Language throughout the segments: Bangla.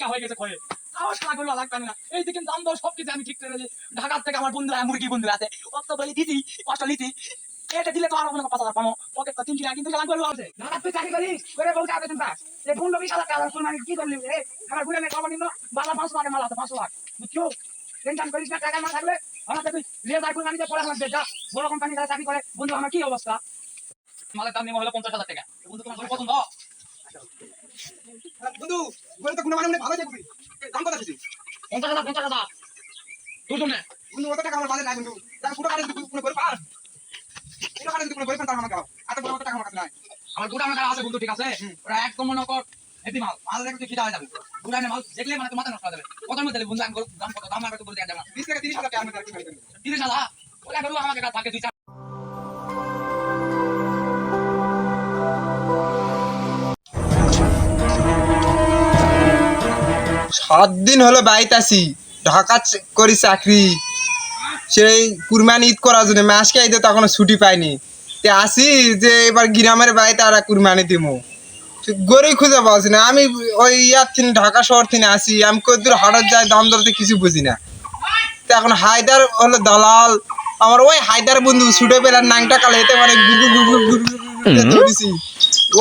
টিকা হয়ে গেছে খয়ে আমার সারা গরু লাগবে না এইদিকে দাম দর সবকিছু আমি ঠিক করে ঢাকার থেকে আমার বন্ধুরা মুরগি বন্ধুরা আছে অত বলি দিদি কষ্ট লিতি এটা দিলে তো আরো কোনো 5,000 পাবো পকেট তো 3 টাকা কিন্তু লাগবে আছে ঢাকার তুই চাকরি করিস করে বউ যাবে তুমি এই 15-20 হাজার টাকা কোন মানে কি করলি রে আমার ঘুরে নেই সর্বনিম্ন বালা 5 লাখের মাল আছে 5 লাখ বুঝছো টেনশন করিস না টাকা না থাকলে আমার তুই রে যাই কোন মানিতে পড়া লাগবে যা বড় কোম্পানি যারা চাকরি করে বন্ধু আমার কি অবস্থা মালের দাম নিয়ে হলো 50,000 টাকা বন্ধু তোমার পছন্দ বন্ধু বলে তো কোনো মানে ভালো যাবে দাম কত দিছিস 50,000 তুই শুনে বন্ধু কত টাকা আমার বাজে নাই বন্ধু তার পুরো কাটে তুই কোনো করে পাস পুরো কাটে তুই কোনো করে পাস তার আমাকে দাও এত বড় টাকা আমার কাছে নাই আমার গোটা আমার আছে বন্ধু ঠিক আছে ওরা একদম মনে কর হেভি মাল মাল দেখে তুই খিদা হয়ে যাবে গোটা মাল দেখলে মানে তো মাথা নষ্ট হয়ে যাবে কত মধ্যে বন্ধু আমি দাম কত দাম আর কত বলতে জানা 20 থেকে 30 হাজার টাকা আমি রাখি 30,000 ওলা গরু আমাকে কাছে থাকে 2-4 7 দিন হলো বাইতে আছি ঢাকা করি চাকরি সেই কুরবানি ঈদ করার জন্য মাসকে ঈদে তখন ছুটি পাইনি তে আসি যে এবার গ্রামের বাড়িতে আর কুরবানি দিমু গরুই খুঁজে পাচ্ছি না আমি ওই ইয়ার থেকে ঢাকা শহর থেকে আসি আমি কতদূর হাটত যাই দাম দরতে কিছু বুঝি না তো এখন হায়দার হলো দালাল আমার ওই হায়দার বন্ধু ছুটে পেলার নাংটা কালে এতে মানে ধরেছি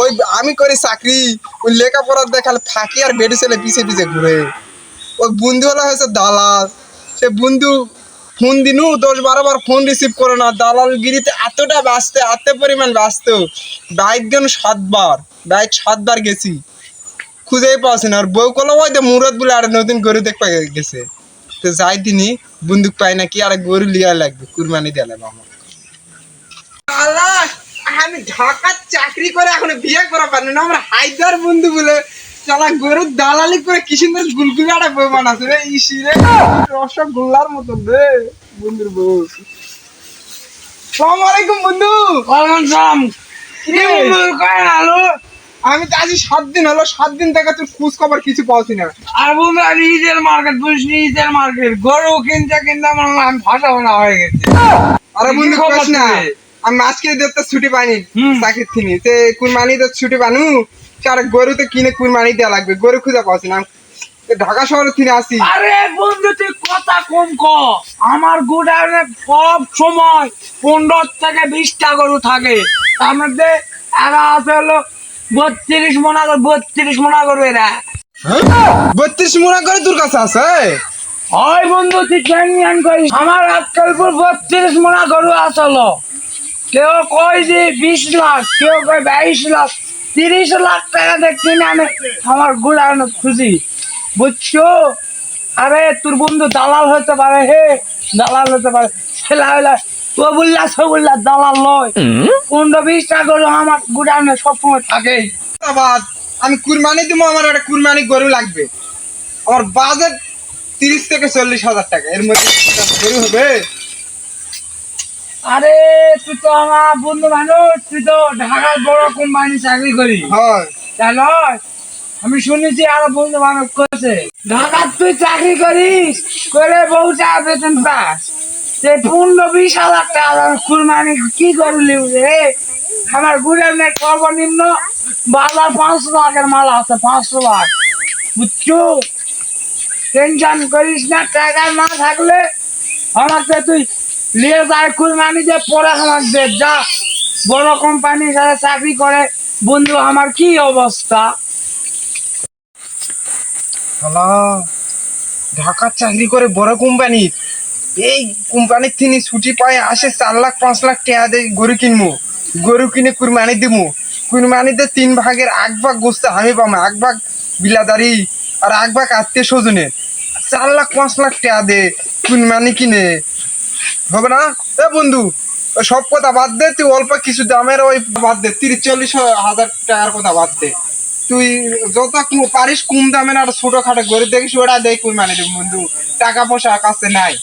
ওই আমি করি চাকরি ওই লেখাপড়ার দেখালে ফাঁকি আর বেডে ছেলে পিছে পিছে ঘুরে ওই বন্ধু হলো হয়েছে দালাল সে বন্ধু ফোন দিনু 10-12 বার ফোন রিসিভ করে না দালালগিরিতে এতটা ব্যস্ত এত পরিমাণ ব্যস্ত বাইক গেল 7 বার গেছি খুঁজেই পাচ্ছি না আর বউ কলো ওই তো মুরত বলে আর নতুন গরু দেখতে গেছে তো যাই দিনই বন্দুক পাই না কি আর গরু লিয়া লাগবে কুরবানি দিলে মামা আল্লাহ আমি ঢাকার চাকরি করে এখন বিয়ে করা পারি না আমরা হায়দার বন্ধু বলে চালা গরুর দালালি করে কি সুন্দর গুলগুলাটা বউ বানাচ্ছে রে ইসি রে রসগোল্লার মতন রে বন্ধুর বউ আসসালামু আলাইকুম বন্ধু ওয়ালাইকুম সালাম কি বন্ধু কয় আলো আমি তো আজ 7 দিন হলো 7 দিন থেকে তোর খোঁজ খবর কিছু পাওছি না আর বন্ধু আর ঈদের মার্কেট বুঝনি ঈদের মার্কেট গরু কিনতে আমার আমি ভাষা ভাষা হয়ে গেছে আরে বন্ধু কইস না আমি আজকে দেখতে ছুটি পাইনি চাকরির থেকে তে কুরবানি তো ছুটি পানু চার গরু তো কিনে কুরবানি দেওয়া লাগবে গরু খুঁজে পাচ্ছি না ঢাকা শহর থেকে আসি আরে বন্ধু তুই কথা কম ক আমার গোডাউনে সব সময় 15 থেকে 20টা গরু থাকে তার মধ্যে এরা আছে হলো 32 মনা গরু এরা 32 মনা করে তোর কাছে আছে ওই বন্ধু তুই জ্ঞান করিস আমার আজকাল 32 মনা গরু আসলো কেউ কয় যে 20 লাখ কেউ কয় 22 লাখ 30 লাখ টাকা দেখছি না আমি আমার গোডাউনে খুঁজি বুঝছো আরে তোর বন্ধু দালাল হতে পারে হে দালাল হতে পারে ছেলা হইলা তো বললা সব বললা দালাল নয় 15-20টা গরু আমার গোডাউনে সবসময় থাকে বাদ আমি কুরবানি দিব আমার একটা কুরবানি গরু লাগবে আমার বাজেট 30 থেকে 40 হাজার টাকা এর মধ্যে গরু হবে আরে তুই তো আমার বন্ধু মানুষ তুই তো ঢাকার বড় কোম্পানি চাকরি করি হয় তাই নয় আমি শুনেছি আরো বন্ধু বান্ধব করেছে ঢাকার তুই চাকরি করিস করে বউ টাকা বেতন পাস সে 15-20 হাজার টাকা কুরবানি কি করলি রে আমার গুড়ের সর্বনিম্ন বাজার 500 লাখের মাল আছে 500 লাখ বুঝছো টেনশন করিস না টাকা না থাকলে আমাকে তুই নিয়ে যায় কুরবানি যে পরে আমার দে যা বড় কোম্পানি যারা চাকরি করে বন্ধু আমার কি অবস্থা ঢাকার চাকরি করে বড় কোম্পানি এই কোম্পানির থেকে ছুটি পায় আসে 4 লাখ 5 লাখ টাকা দিয়ে গরু কিনবো গরু কিনে কুরবানি দিব কুরবানিতে 3 ভাগের 1 ভাগ গোস্ত আমি পাবো 1 ভাগ বিলাদারি আর 1 ভাগ আত্মীয় স্বজনের 4 লাখ 5 লাখ টাকা দিয়ে কুরবানি কিনে হবে না এ বন্ধু সব কথা বাদ দে তুই অল্প কিছু দামের ওই বাদ দে 30-40 হাজার টাকার কথা বাদ দে তুই যত পারিস কম দামের আর ছোটখাটো গরু দেখিস ওটা দেয় কুরবানি দিব বন্ধু টাকা পয়সা কাছে নাই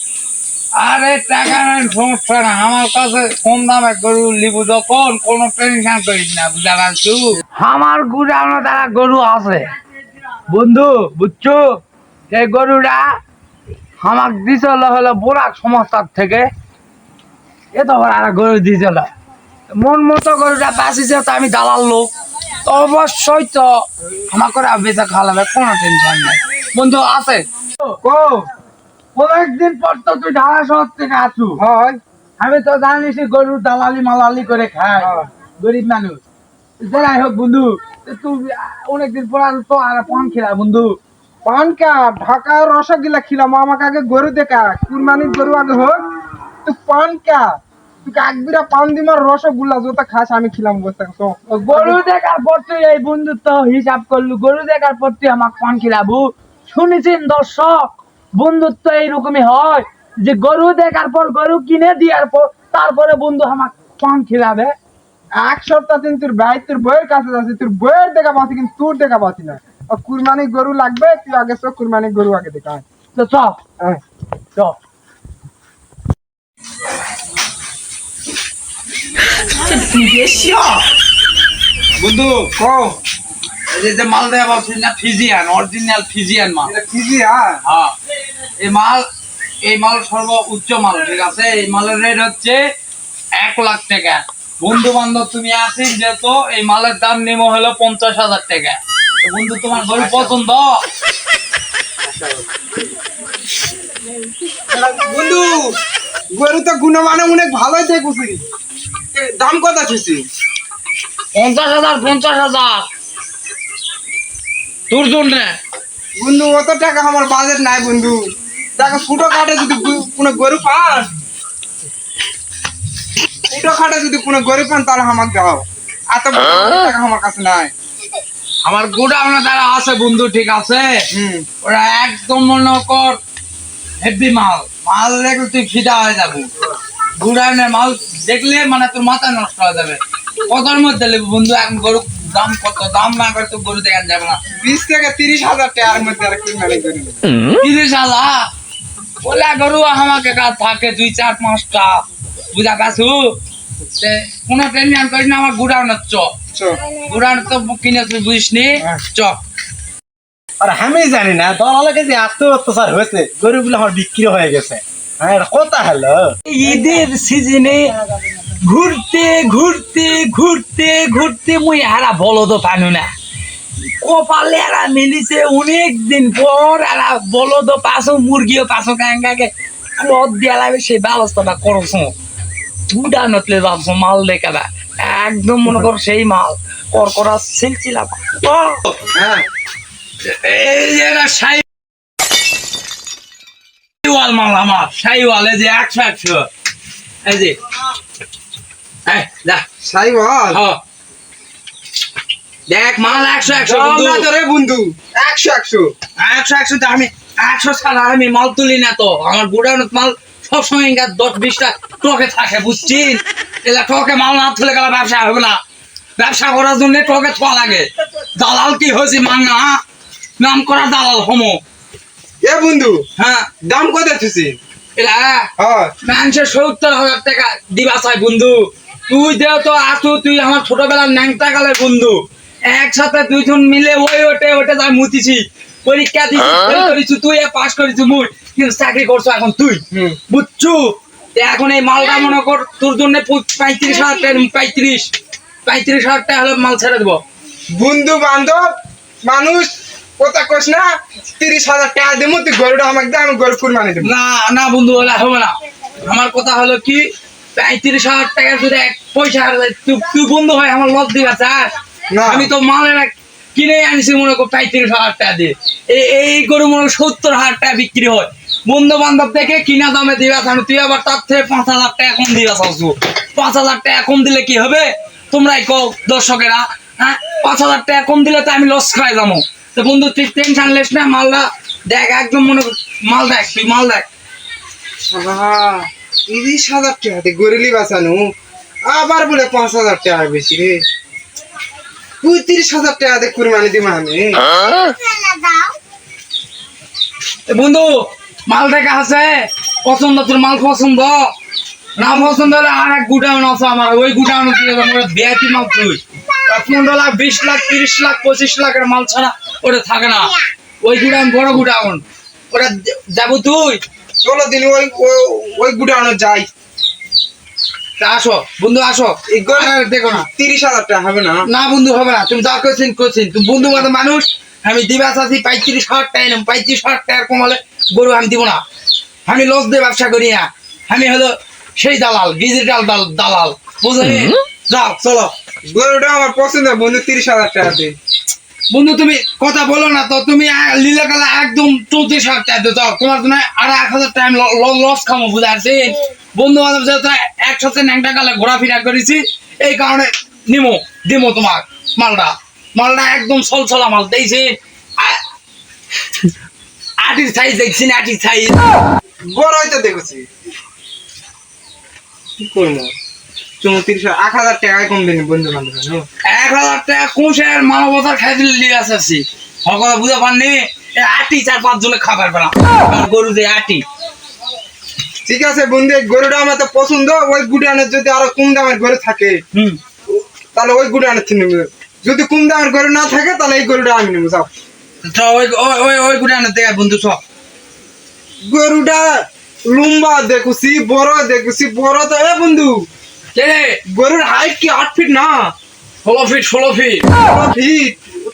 আরে টাকা নাই সমস্যা না আমার কাছে কম দামে গরু লিবু যখন কোনো টেনশন করিস না বুঝা পারছু আমার গুড়ানো তারা গরু আছে বন্ধু বুঝছো এই গরুটা আমার দিছিল হলো বোরাক সংস্থার থেকে এ তো আর গরু দিছিল মন মতো গরুটা বাঁচিছে তো আমি দালাল লোক তো অবশ্যই তো আমার করে বেচা খাওয়া লাগবে কোনো টেনশন নেই বন্ধু আছে কো অনেকদিন পর তো তুই ঢাকা শহর থেকে আছু হয় আমি তো জানিস গরুর দালালি মালালি করে খাই গরিব মানুষ যাই হোক বন্ধু তুই অনেকদিন পর আর তো আর পান খেলা বন্ধু পান কা ঢাকা রসগোল্লা খিলাম আমাকে আগে গরু দেখা কুরবানির গরু আগে হোক তুই পান কা তুই একবিরা পান দিমার রসগোল্লা যত খাস আমি খিলাম বসে তো গরু দেখার পর তুই এই বন্ধুত্ব হিসাব করলু গরু দেখার পর তুই আমাকে পান খিলাবু শুনেছেন দর্শক বন্ধুত্ব এইরকমই হয় যে গরু দেখার পর গরু কিনে দেওয়ার পর তারপরে বন্ধু আমাকে পান খিলাবে এক সপ্তাহ দিন তোর ভাই তোর বইয়ের কাছে যাচ্ছে তোর বইয়ের দেখা পাচ্ছি কিন্তু তোর দেখা পাচ্ছি না কুরবানি গরু লাগবে তুই আগে তো কুরবানি গরু আগে দেখা তো চল চল বন্ধু কো এই যে মাল দেওয়া পাচ্ছি না ফিজিয়ান অরিজিনাল ফিজিয়ান মাল এটা কি হ্যাঁ হ্যাঁ এই মাল সর্ব উচ্চ মাল ঠিক আছে এই মালের রেট হচ্ছে 1,00,000 টাকা বন্ধু বান্ধব তুমি আসিস যেহেতু এই মালের দাম নেমো হলো 50,000 টাকা তো বন্ধু তোমার গরু পছন্দ বন্ধু গরু তো গুণমানে অনেক ভালোই দেখুছি দাম কত আছে 50,000 তোর জন্য বন্ধু অত টাকা আমার বাজেট নাই বন্ধু টাকা ছোট কাটে যদি কোনো গরু পান ছোট খাটে যদি কোনো গরু পান তাহলে আমাকে দাও এত টাকা আমার কাছে নাই আমার গোডাউনে দ্বারা আছে বন্ধু ঠিক আছে ওরা একদম মনে কর হেভি মাল দেখলে তুই ফিদা হয়ে যাবো গোডাউনের মাল দেখলে মানে তোর মাথা নষ্ট হয়ে যাবে কতর মধ্যে নেবো বন্ধু এখন গরু দাম কত দাম না করে তো গরু দেখান যাবে না 20 থেকে 30,000 টাকার মধ্যে আর কি মানে গরু 30,000 বলে গরু আমাকে কাজ থাকে 2-4-5টা বুঝা কাছু কোনো টেনশন করিস না আমার গোডাউনের গোডাউন তো কিনে তুই বুঝিস নি চ আর আমি জানি না দলালকে যে এত অত্যাচার হয়েছে গরুগুলো আমার বিক্রি হয়ে গেছে হ্যাঁ এটা কথা হলো ঈদের সিজনে ঘুরতে ঘুরতে ঘুরতে ঘুরতে মুই হারা বলদ পানু না কপালে এরা মিলিছে অনেক দিন পর এরা বলদ পাশো মুরগিও পাশো গাঙ্গাকে ক্লথ দিয়া লাগবে সেই ব্যবস্থাটা করছো গুডা নতলে যাবছো মাল দেখাবা একদম মনে কর সেই মাল করকরা সিলছিলা হ্যাঁ এই যে না শাইওয়াল মাল আমার শাইওয়াল এই যে 100 এই যে এই যা সাইওয়াল দেখ মাল 100 বন্ধু রে বন্ধু 100 আমি 100 ছাড়া আমি মাল তুলি না তো আমার গোডাউনত মাল সবসময় 10-20টা টকে থাকে বুঝছিস এলা টকে মাল না তুলে গেলে ব্যবসা হবে না ব্যবসা করার জন্য টকে থোয়া লাগে দালাল কি হয়েছে মাঙ্গা নাম করা দালাল হমো এ বন্ধু হ্যাঁ দাম কত আছে এলা হ্যাঁ মানুষের 70,000 টাকা দিবা চাই বন্ধু তুই দেও তো আসু তুই আমার ছোটবেলার ন্যাংটা কালের বন্ধু একসাথে দুইজন মিলে ওটে যাই মুতিছি পরীক্ষা দিছি ফেল করিছু তুই পাস করিছু মুই কিন্তু চাকরি করছো এখন তুই বুঝছু এখন এই মালটা মনে কর তোর জন্য 35,000 টাকা 35,000 টাকা হলে মাল ছেড়ে দেবো বন্ধু বান্ধব মানুষ কথা কইস না 30,000 টাকা দেবো তুই গরুটা আমাকে দে আমি গরু কুরবানি দেবো না না বন্ধু বলে হবে না আমার কথা হলো কি 35,000 টাকা যদি এক পয়সা তুই বন্ধু হয় আমার লস দিবা চাস না। আমি তো মালের কিনে আনছি মনে কর 35,000 টাকা দিয়ে এই গরু মনে 70,000 টাকা বিক্রি হয় বন্ধু বান্ধব দেখে কিনা দামে দিবা আমি তুই আবার তার থেকে 5,000 টাকা কম দিবা চাচ্ছু 5,000 টাকা কম দিলে কি হবে তোমরাই কও দর্শকেরা হ্যাঁ 5,000 টাকা কম দিলে তো আমি লস খাই যাবো তো বন্ধু তুই টেনশন লেস না মালটা দেখ একদম মনে কর মাল দেখ তুই মাল দেখ 30,000 টাকা দিয়ে গরুলি বাঁচানো আবার বলে 5,000 টাকা বেশি রে 30,000 টাকা দিয়ে কুরবানি দিব আমি বন্ধু মাল দেখা আছে পছন্দ তোর মাল পছন্দ না পছন্দ হলে আর এক গুডাউন আছে আমার ওই গুডাউন বিআইপি মাল তুই 15 লাখ 20 লাখ 30 লাখ 25 লাখের মাল ছাড়া ওটা থাকে না ওই গুডাউন বড় গুডাউন ওটা যাবো তুই চলো দিন ওই গুডাউনে যাই আসো বন্ধু আসো দেখো না 30,000 টাকা হবে না না বন্ধু হবে না তুমি যা করছেন তুমি বন্ধু বান্ধব মানুষ আমি দিবা চাচ্ছি 35,000 টাকা নিলাম, 35,000 টাকার কমালে গরু আমি দিব না। আমি লস দিয়ে ব্যবসা করি না, আমি হলো সেই দালাল, ডিজিটাল দালাল, বুঝলেন? যাও চলো। গরুটা আমার পছন্দ বন্ধু, 30,000 টাকা দিন। বন্ধু তুমি কথা বলো না তো, তুমি লীলা কালা একদম 34,000 টাকা দিতে চাও, তোমার জন্য আর 1,000 টাকা লস খামো, বুঝাচ্ছি? বন্ধু বান্ধব যেহেতু একসাথে ন্যাংটা কালে ঘোরাফেরা করেছি, এই কারণে দিমো তোমার মালটা একদম সলসলা মাল দিয়েছি। আটির সাইজ দেখছি না, আটির সাইজ। বড় হইতে দেখেছি, কি করবো? 1,000 টাকায় কম দিন বন্ধু বান্ধব। 1,000 টাকা কুশের মানবতার খাইতে লিয়ে আসছি, সকলে বুঝে পাননি? আটি 4-5 জনে খাবার পেলাম, গরু যে আটি। ঠিক আছে বন্ধু, এই গরুটা আমার তো পছন্দ। ওই গুড়ানের যদি আরো কম দামের গরু থাকে তাহলে ওই গুড়ানের থেকে নেবো। যদি কম দামের গরু না থাকে তাহলে এই গরুটা আমি নেবো। যাও ওই গুড়ানের দেখে বন্ধু সব গরুটা লম্বা দেখুছি, বড় দেখুছি, বড় তো এ বন্ধু কে গরুর হাইট কি 8 ফিট না 16 ফিট 16 ফিট 16 ফিট?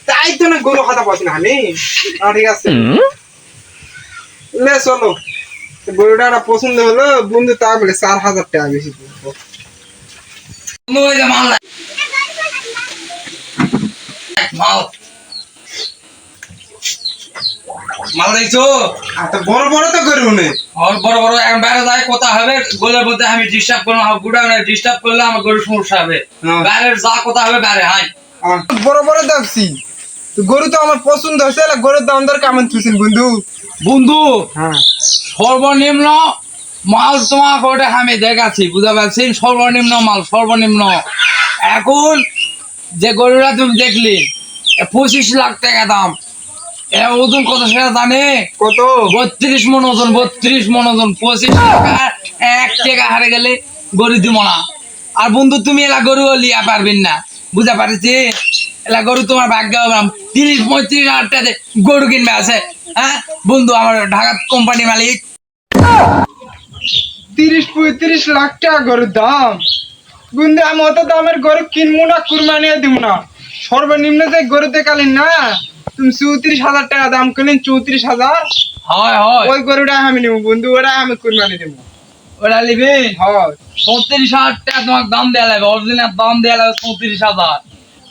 তাই তো না গরু হাতা পাচ্ছি না আমি। ঠিক আছে লে চলো, গরুটা একটা পছন্দ হলো বন্ধু, তা বলে 4,000 টাকা বেশি পড়বো। বন্ধু ওই যে মাল মাল মাল দেখছো? আর তো বড় বড় তো গরু নেই। আর বড় বড় বাইরে যায় কথা হবে, গোলের মধ্যে আমি ডিস্টার্ব করলাম, গুড়া ডিস্টার্ব করলে আমার গরুর সমস্যা হবে। বাইরের যা কথা হবে বাইরে, হাই বড় বড় দেখছি তো গরু তো আমার পছন্দ হয়েছে। গরুর দাম দর কেমন তুলছেন বন্ধু? বন্ধু হ্যাঁ সর্বনিম্ন মাল তোমাকে ওটা আমি দেখাচ্ছি, বুঝতে পারছি? সর্বনিম্ন মাল, সর্বনিম্ন। এখন যে গরুটা তুমি দেখলি 25 লাখ টাকা দাম, এর ওজন কত সেটা জানে? কত? 32 মন ওজন, 32 মন ওজন। 25 টাকা 1 টাকা হারে গেলে গরু দিব না। আর বন্ধু তুমি এলা গরু লিয়া পারবেন না, বুঝতে পারছি? এলা গরু তোমার ভাগ্য হবে। 30-35 হাজার টাকা দিয়ে গরু কিনবে আছে? হ্যাঁ বন্ধু, আমার ঢাকা কোম্পানি মালিক। 30-35 লাখ টাকা গরুর দাম বন্ধু, আমি অত দামের গরু কিনবো না, কুরবানি দিব না। সর্বনিম্ন যে গরু দেখালেন না তুমি, 34,000 টাকা দাম করলেন, 34,000, হয় হয় ওই গরুটা আমি নেবো বন্ধু, ওটা আমি কুরবানি দেবো। ওটা নিবি? হয় 36,000 টাকা তোমার দাম দেওয়া লাগবে, অরিজিনাল দাম দেওয়া লাগবে 34,000।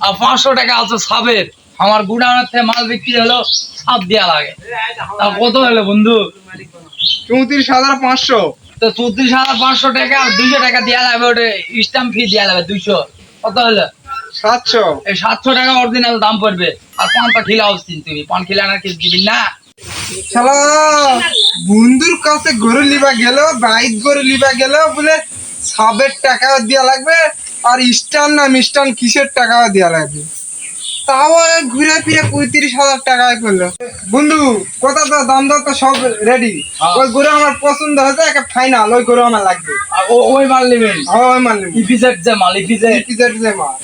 আর 500 টাকা আছে সাবের, আমার গুডাউনের থেকে মাল বিক্রি হলো সাপ দেওয়া লাগে। তা কত হলো বন্ধু? 34,500। তো 34,500 টাকা আর 200 টাকা দেওয়া লাগবে, ওটা স্ট্যাম্প ফি দেওয়া লাগবে 200। কত হলো? 700। এই 700 টাকা অরিজিনাল দাম পড়বে। আর পানটা খিলা হচ্ছিস তুমি, পান খিলা না কিছু দিবি না। শালা বন্ধুর কাছে গরু লিবা গেল, বাইক গরু লিবা গেল বলে সাবের টাকা দেওয়া লাগবে, আর স্টান না মিস্টান কিসের টাকা দেওয়া লাগবে, তাও ঘুরে ফিরে 35,000 টাকায় করলো। বন্ধু কথা তো দাম দর তো সব রেডি, ওই গরু আমার পছন্দ হয়েছে, একটা ফাইনাল ওই গরু আমার লাগবে। আর ওই মাল নেবেন? ওই মাল নেবো, ইপিজেড যে মাল, ইপিজেড যে মাল।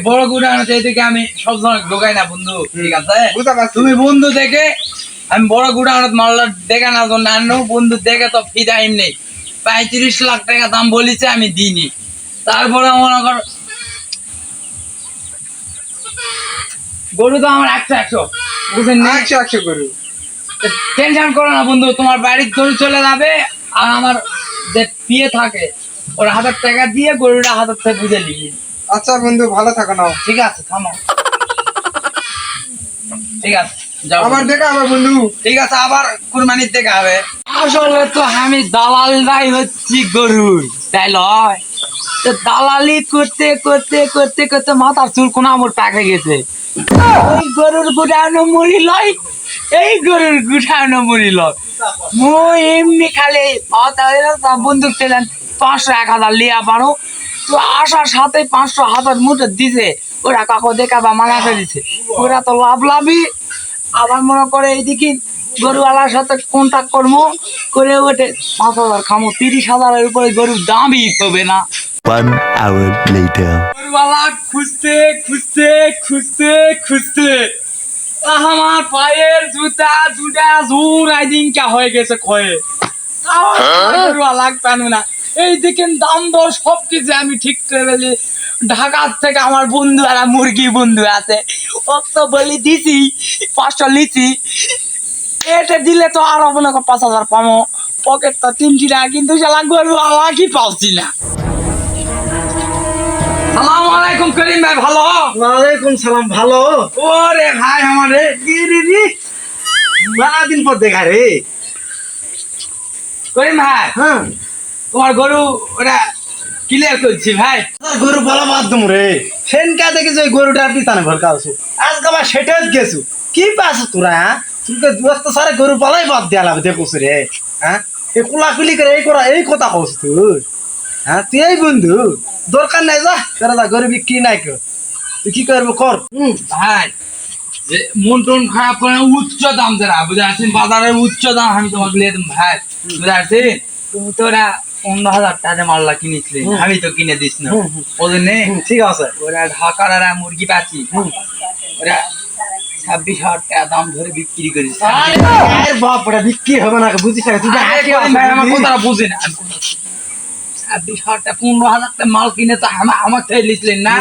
বড় গুড়া আনতে থেকে আমি সব ধরনের ঢোকাই না বন্ধু, ঠিক আছে? বুঝতে পারছি। তুমি বন্ধু দেখে আমি বড় গুড়া আনত মালটা দেখে না জন্য আনো, বন্ধু দেখে তো ফিদাইম নেই। 35 লাখ টাকা দাম বলেছে, আমি দিইনি। তারপরে মনে কর গরু তো আমার 100 বুঝলেন না? 100 গরু। টেনশন করো না বন্ধু, তোমার বাড়ির গরু চলে যাবে। আর আমার যে পিয়ে থাকে ওর 1,000 টাকা দিয়ে গরুটা 1,000 থেকে বুঝে নিবি। আচ্ছা বন্ধু ভালো থাকো না। ঠিক আছে থামো, ঠিক আছে যাও। আবার দেখা হবে বন্ধু। ঠিক আছে, আবার কুরবানির থেকে হবে। আসলে তো আমি দালালরাই হচ্ছি গরুর, তাই লয়? তো দালালি করতে করতে করতে করতে মাথার চুল কোনা আমার পাকে গেছে। ওই গরুর গুটানো মুড়ি লয়, এই গরুর গুটানো মুড়ি লয়। মই এমনি খালি বন্দুক ছিলেন 500-1,000 লিয়া পারো, তো আসার সাথে 500-1,000 মুঠে দিছে। ওরা কাকো দেখাবা মানা করে দিছে, ওরা তো লাভই। আবার মনে করে এইদিকে গরুওয়ালার সাথে কন্ট্যাক্ট করবো, করে ওঠে 5,000 খামো, 30,000-এর উপরে গরুর দামই হবে না। 1 hour later. গরুওয়ালা খুঁজতে খুঁজতে খুঁজতে খুঁজতে আমার পায়ের জুতা জুটা জোর আইদিন কা হয়ে গেছে ক্ষয়ে। গরুওয়ালা পানু না, এই দেখেন দাম দর সবকিছু আমি ঠিক করে ফেলি। ঢাকার থেকে আমার বন্ধু আর মুরগি বন্ধু আছে, ও তো বলি দিছি 500 লিচি, এটা দিলে তো আরো মনে কর 5,000 পামো, পকেট তো 3টি না, কিন্তু শালা গরু আমাকে পাচ্ছি না। সালাম আলাইকুম করিম ভাই, ভালো? ওয়ালাইকুম সালাম, ভালো? ওরে ভাই আমারে দিন পর দেখা রে। করিম ভাই, হ্যাঁ, তোমার গরু ওরা ক্লিয়ার করছি ভাই। গরু বলা মাধ্যম রে, সেনকা দেখেছি ওই গরুটার পিছনে ভরকা আছো, আজকে আবার সেটা গেছো। কি পাস তোরা? হ্যাঁ, তোকে দোস্ত সারে গরু পালাই বাদ দেয়া লাগবে দেখোস রে। হ্যাঁ, এই কুলাকুলি করে এই কথা কস তুই? হ্যাঁ, তুই এই বন্ধু দরকার নাই, যা তোরা যা, গরু বিক্রি নাই কেউ, তুই কি করবো কর। ভাই যে মন টন খারাপ করে উচ্চ দাম যারা বুঝে আছেন, বাজারের উচ্চ দাম আমি তোমাকে লিয়ে দেবো ভাই, বুঝে আছেন? তুমি তো ওরা 15,000 টাকা মাল্লা কিনেছিলে, আমি তো কিনে দিস না ওদের নে। ঠিক আছে, ওরা ঢাকার আর মুরগি পাচ্ছি, ওরা 26,000 টাকা দাম ধরে বিক্রি করিস। বাপ রে, বিক্রি হবে না, বুঝিস না তুই? ভাই আমার কথাটা বুঝে না, 26,000 টাকা 15,000 টাকা মাল কিনে তো আমার থেকে লিখলেন না।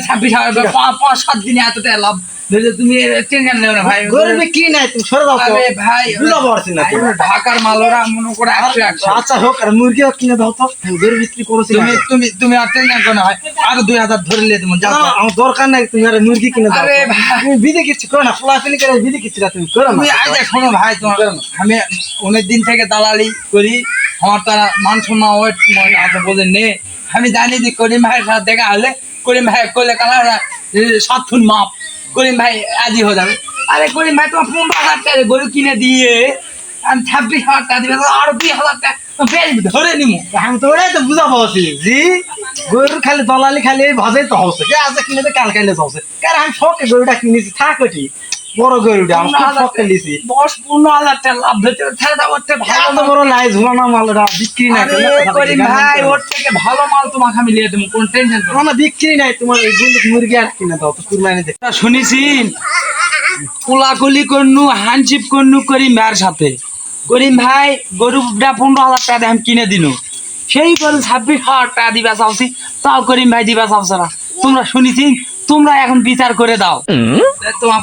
26,000 5-7 দিনে এত টাকা লাভ ধরে, তুমি টেনশন নেও না ভাই। গরু বিক্রি নাই, তুমি সরে যাও তো। আরে ভাই বুঝতে পারছি না তুই। ঢাকার মাল ওরা মনে করে 100। আচ্ছা হোক, আর মুরগিও কিনে দাও তো, গরু বিক্রি করছি। তুমি তুমি তুমি আর টেনশন করো না ভাই, আরো 2,000 ধরে লিয়ে দেবো, যাও। আমার দরকার নাই, তুমি আর মুরগি কিনে দাও। আরে ভাই তুমি বিধি কিচ্ছু করো না, ফলাফলি করে বিধি কিচ্ছু তুমি করো না। তুমি আগে শোনো ভাই, তোমার আমি অনেক দিন থেকে দালালি করি, আমার তারা মান সম্মান ওয়েট আপনি বোঝেন নে। আমি জানি যে করিম ভাইয়ের সাথে দেখা হলে করিম ভাই করলে কালার 7 ফুট মাপ করিম ভাই রাজি হয়ে যাবে। আরে করিম ভাই তোমার 15,000 টাকা গরু কিনে দিয়ে আমি 26,000 টাকা দিবে, আরো 2,000 টাকা বেশ ধরে নিবো। আমি তো ওটাই তো বুঝা পাচ্ছি জি, গরুর খালি দলালি খালি এই ভাজাই তো হচ্ছে, যে আজকে কিনে তো কাল খাইলে হচ্ছে। কারণ আমি শখে গরুটা কিনেছি, থাক ওটি বড় গরুটা আমি খুব শখে নিয়েছি। 10-15,000 টাকা লাভ ধরতে ছেড়ে দাও, ওর থেকে এত ভালো বড় লাই ঝুলানো মালটা বিক্রি নাই। আরে করিম ভাই ওর থেকে ভালো মাল তোমাকে আমি লিয়ে দেবো, কোন টেনশন করো না। না, বিক্রি নাই, তোমার এই বন্ধু মুরগি আর কিনে দাও তো, কুরবানি দে। শুনেছিন কোলাকুলি করনু হ্যান্ডশিপ করনু করিম ভাইয়ের সাথে, করিম ভাই গরুটা 15,000 টাকা দিয়ে আমি কিনে দিনু, সেই গরু 26,000 টাকা দিবা চাওছি, তাও করিম ভাই দিবা চাওছে না। তোমরা শুনেছিন, তোমরা এখন বিচার করে দাও, তোমার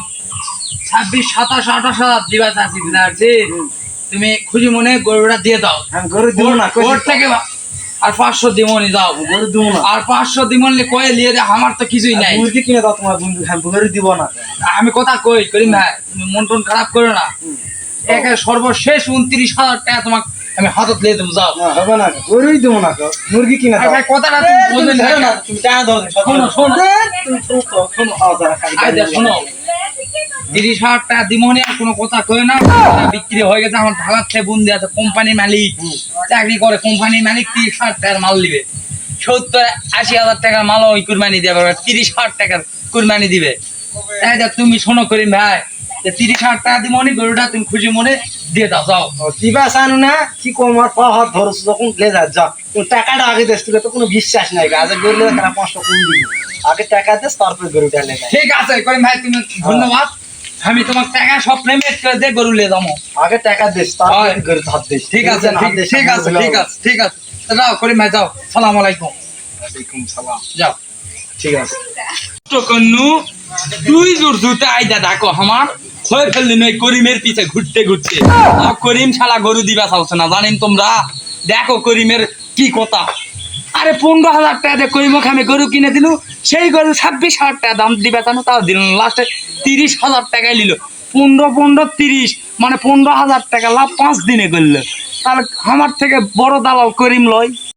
26, 27, 28,000 দিবা চাচ্ছি না, তুমি খুশি মনে গরুটা দিয়ে দাও। আমি গরু দিব না, ওর থেকে আর 500 দিমনি দাও, গরু দিব না। আর 500 দিমনি কয়ে নিয়ে দে, আমার তো কিছুই নাই। মুরগি কিনে দাও তোমার বন্ধু, আমি গরু দিব না। আমি কথা কই করিম ভাই, তুমি মন টন খারাপ করো না, একে সর্বশেষ 29,000 টাকা তোমাকে আমি হাতত লিয়ে দেবো, যাও। না, হবে না, গরুই দিব না, মুরগি কিনে দাও। ভাই কথাটা তুমি বলবেন ধরো না, না, তুমি টাকা দাও। শোনো শোনো তুমি শোনো তো, শোনো। আচ্ছা শোনো, 30,000 টাকা দিমনি, আর কোনো কথা কই না, বিক্রি হয়ে গেছে। আমার ঢাকার থেকে বন্ধু আছে, কোম্পানির মালিক চাকরি করে, কোম্পানির মালিক 30,000 টাকার মাল দিবে, 70-80,000 টাকার মাল ওই কুরবানি দিয়ে পারবে, 30,000 টাকার কুরবানি দিবে। তাই দেখ তুমি শোনো করিম ভাই, 30,000 টাকা দিমনি, গরুটা তুমি খুশি মনে দিয়ে দাও, যাও। দিবা চানু না, কি কমার পাহাড় ধরছ যখন লে যা, টাকাটা আগে দেশ, তোকে তো কোনো বিশ্বাস নাই, আজ গরু লেগে তারা 500 কম দিব, আগে টাকা দেশ, তারপরে গরুটা লেগে। ঠিক আছে করিম ভাই, তুমি ধন্যবাদ, আমি তোমার টাকা সব পেমেন্ট করে দিয়ে গরু লিয়ে যাবো। আগে টাকা দেশ, তারপরে গরু হাত দেশ। ঠিক আছে ঠিক আছে ঠিক আছে ঠিক আছে, যাও করিম ভাই, যাও। সালাম আলাইকুম। ওয়ালাইকুম সালাম। যাও। ঠিক আছে। তো কন্নু তুই জোর জুতে আইদা ডাকো, আমার হয়ে ফেললি নয় করিমের পিছে ঘুরতে ঘুরতে, করিম শালা গরু দিবা চাওছে না, জানেন তোমরা? দেখো করিমের কি কথা। আরে 15,000 টাকা দিয়ে করিমকে আমি গরু কিনে দিলু, সেই গরু 26,000 টাকা দাম দিবা জানো, তাও দিল না, লাস্টে 30,000 টাকায় নিল। 15-15-30 মানে 15,000 টাকা লাভ 5 দিনে করলো। তাহলে আমার থেকে বড় দালাল করিম লয়।